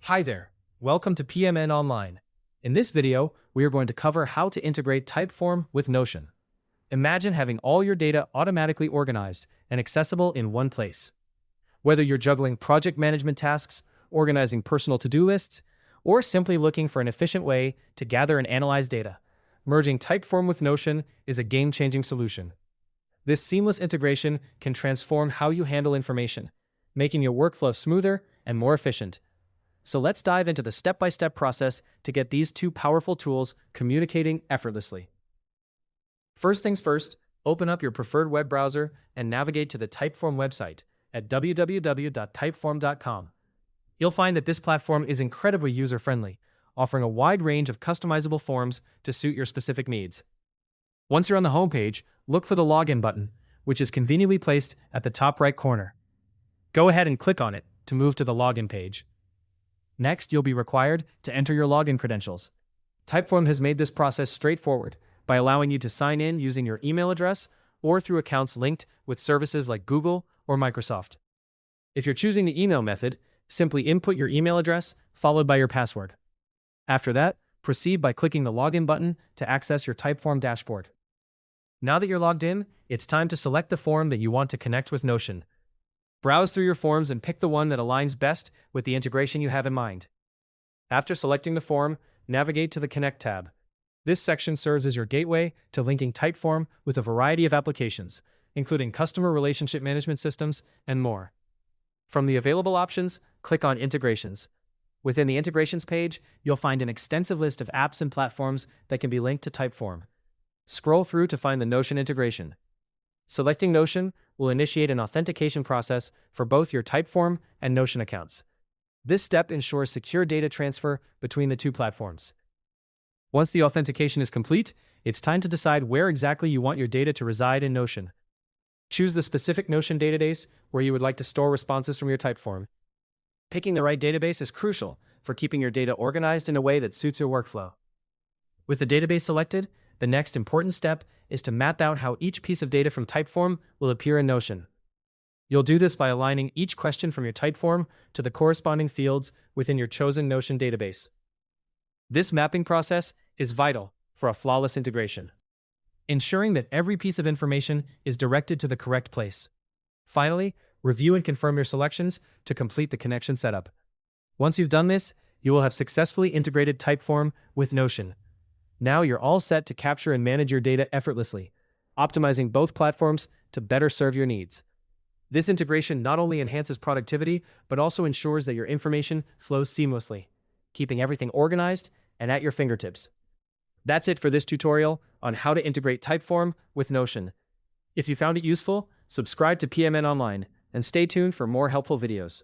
Hi there, welcome to PMN Online. In this video, we are going to cover how to integrate Typeform with Notion. Imagine having all your data automatically organized and accessible in one place. Whether you're juggling project management tasks, organizing personal to-do lists, or simply looking for an efficient way to gather and analyze data, merging Typeform with Notion is a game-changing solution. This seamless integration can transform how you handle information, making your workflow smoother and more efficient. So let's dive into the step-by-step process to get these two powerful tools communicating effortlessly. First things first, open up your preferred web browser and navigate to the Typeform website at www.typeform.com. You'll find that this platform is incredibly user-friendly, offering a wide range of customizable forms to suit your specific needs. Once you're on the homepage, look for the Login button, which is conveniently placed at the top right corner. Go ahead and click on it to move to the login page. Next, you'll be required to enter your login credentials. Typeform has made this process straightforward by allowing you to sign in using your email address or through accounts linked with services like Google or Microsoft. If you're choosing the email method, simply input your email address followed by your password. After that, proceed by clicking the Login button to access your Typeform dashboard. Now that you're logged in, it's time to select the form that you want to connect with Notion. Browse through your forms and pick the one that aligns best with the integration you have in mind. After selecting the form, navigate to the Connect tab. This section serves as your gateway to linking Typeform with a variety of applications, including customer relationship management systems and more. From the available options, click on Integrations. Within the Integrations page, you'll find an extensive list of apps and platforms that can be linked to Typeform. Scroll through to find the Notion integration. Selecting Notion will initiate an authentication process for both your Typeform and Notion accounts. This step ensures secure data transfer between the two platforms. Once the authentication is complete, it's time to decide where exactly you want your data to reside in Notion. Choose the specific Notion database where you would like to store responses from your Typeform. Picking the right database is crucial for keeping your data organized in a way that suits your workflow. With the database selected, the next important step is to map out how each piece of data from Typeform will appear in Notion. You'll do this by aligning each question from your Typeform to the corresponding fields within your chosen Notion database. This mapping process is vital for a flawless integration, ensuring that every piece of information is directed to the correct place. Finally, review and confirm your selections to complete the connection setup. Once you've done this, you will have successfully integrated Typeform with Notion. Now you're all set to capture and manage your data effortlessly, optimizing both platforms to better serve your needs. This integration not only enhances productivity, but also ensures that your information flows seamlessly, keeping everything organized and at your fingertips. That's it for this tutorial on how to integrate Typeform with Notion. If you found it useful, subscribe to PMN Online and stay tuned for more helpful videos.